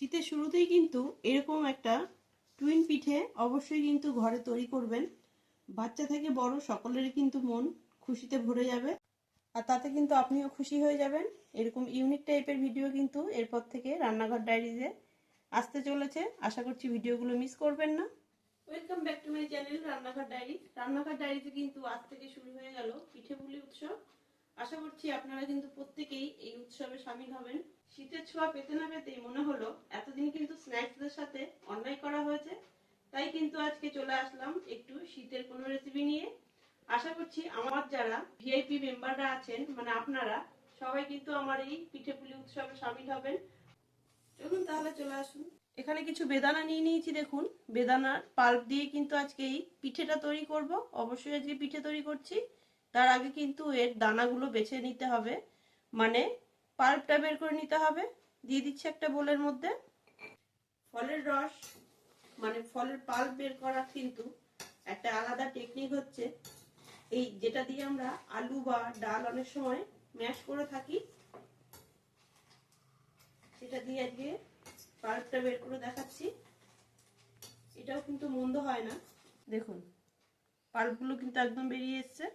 শীতের শুরুতেই কিন্তু এরকম একটা টুইন পিঠে অবশ্যই কিন্তু ঘরে তৈরি করবেন। বাচ্চা থেকে বড় সকলেরই কিন্তু মন খুশিতে ভরে যাবে, আর তাতে কিন্তু আপনিও খুশি হয়ে যাবেন। এরকম ইউনিক টাইপের ভিডিও কিন্তু এরপর থেকে রান্নাঘর ডায়েরিজে আসতে চলেছে। আশা করছি ভিডিওগুলো মিস করবেন না। Welcome back to my channel রান্নাঘর ডায়েরি। রান্নাঘর ডায়েরিতে কিন্তু আজ থেকে শুরু হয়ে গেল পিঠে পুলি উৎসব। আশা করছি আপনারা কিন্তু প্রত্যেকেই এই উৎসবে শামিল হবেন। শীতের ছোঁয়া পেতে না পেতেই মনে হলো এতদিন কিন্তু স্ন্যাক্সদের সাথে অন্যায় করা হয়েছে, তাই কিন্তু আজকে চলে আসলাম একটু শীতের কোনো রেসিপি নিয়ে। আশা করছি আমার যারা ভিআইপি মেম্বাররা আছেন, মানে আপনারা সবাই কিন্তু আমার এই পিঠে পুলি উৎসবে শামিল হবেন। চলুন তাহলে চলে আসুন। এখানে কিছু বেদানা নিয়ে নিয়েছি, দেখুন বেদানার পাল্প দিয়ে কিন্তু আজকে এই পিঠেটা তৈরি করব। অবশ্যই আজকে পিঠে তৈরি করছি, তার আগে কিন্তু এর দানাগুলো বেছে নিতে হবে, মানে পাল্পটা বের করে নিতে হবে। দিয়ে দিচ্ছি একটা বোলের মধ্যে। ফলের রস মানে ফলের পাল্প বের করা কিন্তু একটা আলাদা টেকনিক হচ্ছে, এই যেটা দিয়ে আমরা আলু বা ডাল অনেক সময় ম্যাশ করে থাকি, সেটা দিয়ে আজকে পাল্পটা বের করে দেখাচ্ছি। এটাও কিন্তু মন্দ হয় না, দেখুন পাল্পগুলো কিন্তু একদম বেরিয়ে এসছে।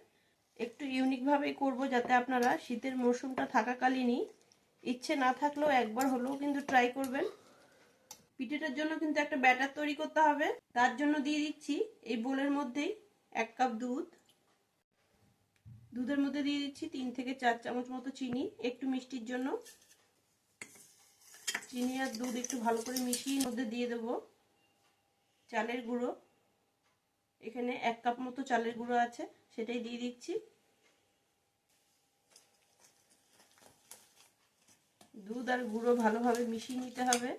একটু ইউনিক ভাবেই করবো, যাতে আপনারা শীতের মরশুমটা থাকাকালীনই ইচ্ছে না থাকলেও একবার হলেও কিন্তু ট্রাই করবেন। পিঠেটার জন্য কিন্তু একটা ব্যাটার তৈরি করতে হবে, তার জন্য দিয়ে দিচ্ছি এই বোলের মধ্যেই 1 কাপ দুধ। দুধের মধ্যে দিয়ে দিচ্ছি 3 থেকে 4 চামচ মতো চিনি, একটু মিষ্টির জন্য। চিনি আর দুধ একটু ভালো করে মিশিয়ে মধ্যে দিয়ে দেবো চালের গুঁড়ো। এখানে 1 কাপ মতো চালের গুঁড়ো আছে, সেটাই দিয়ে দিচ্ছি। দুধ আর গুঁড়ো ভালোভাবে মিশিয়ে নিতে হবে।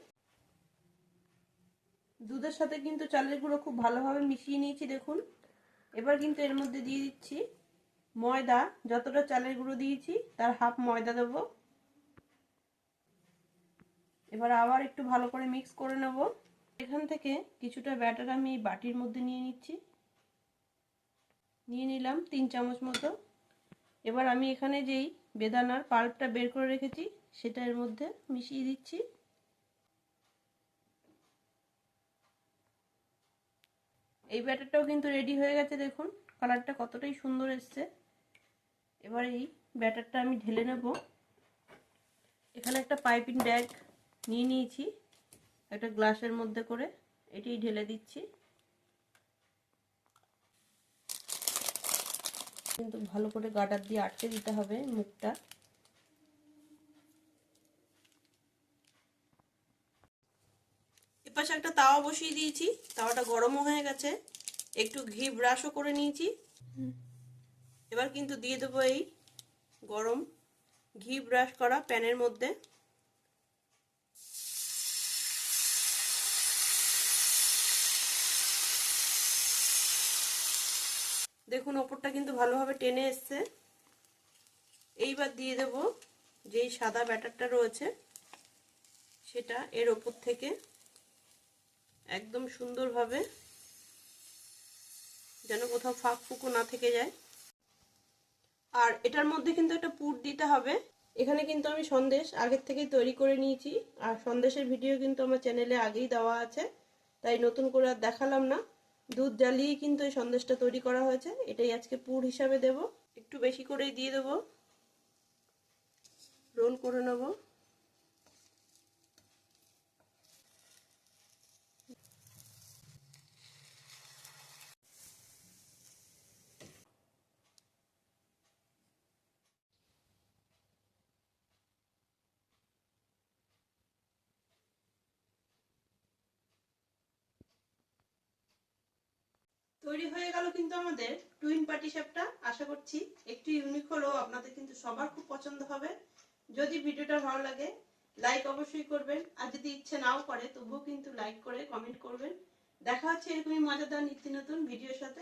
দুধের সাথে কিন্তু চালের গুঁড়ো খুব ভালোভাবে মিশিয়ে নিয়েছি, দেখুন। এবার কিন্তু এর মধ্যে দিয়ে দিচ্ছি ময়দা। যতটা চালের গুঁড়ো দিয়েছি তার হাফ ময়দা দেব। এবার আবার একটু ভালো করে মিক্স করে নেব। এখান থেকে কিছুটা ব্যাটার আমি বাটির মধ্যে নিয়ে নিচ্ছি, নিয়ে নিলাম 3 চামচ মতো। এবার আমি এখানে যেই বেদানার পাল্পটা বের করে রেখেছি সেটা এর মধ্যে মিশিয়ে দিচ্ছি। এই ব্যাটারটাও কিন্তু রেডি হয়ে গেছে, দেখুন কালারটা কতটাই সুন্দর এসছে। এবার এই ব্যাটারটা আমি ঢেলে নেব। এখানে একটা পাইপিং ব্যাগ নিয়ে নিয়েছি একটা গ্লাসের মধ্যে করে, এটি ঢেলে দিচ্ছি। কিন্তু ভালো করে গার্ডার দিয়ে আটকে দিতে হবে মুখটা। এপাশে একটা তাওয়া বসিয়ে দিয়েছি, তাওয়াটা গরমও হয়ে গেছে, একটু ঘি ব্রাশও করে নিয়েছি। এবার কিন্তু দিয়ে দেবো এই গরম ঘি ব্রাশ করা প্যানের মধ্যে। দেখুন ওপরটা কিন্তু ভালোভাবে টেনে এসছে। এইবার দিয়ে দেব যেই সাদা ব্যাটারটা রয়েছে সেটা এর ওপর থেকে একদম সুন্দরভাবে, যেন কোথাও ফাঁক ফুঁকো না থেকে যায়। আর এটার মধ্যে কিন্তু একটা পুর দিতে হবে। এখানে কিন্তু আমি সন্দেশ আগের থেকেই তৈরি করে নিয়েছি, আর সন্দেশের ভিডিও কিন্তু আমার চ্যানেলে আগেই দেওয়া আছে, তাই নতুন করে আর দেখালাম না। দুধ জ্বালিয়ে কিন্তু এই সন্দেশটা তৈরি করা হয়েছে, এটাই আজকে পুর হিসাবে দেব। একটু বেশি করেই দিয়ে দেবো, রোল করে নেব। তৈরি হয়ে গেল কিন্তু আমাদের টুইন পাটিসাপটা। আশা করছি একটু ইউনিক হলেও আপনাদের কিন্তু সবার খুব পছন্দ হবে। যদি ভিডিওটা ভালো লাগে লাইক অবশ্যই করবেন, আর যদি ইচ্ছে নাও করে তবুও কিন্তু লাইক করে কমেন্ট করবেন। দেখা হচ্ছে এরকমই মজাদার নিত্য নতুন ভিডিওর সাথে।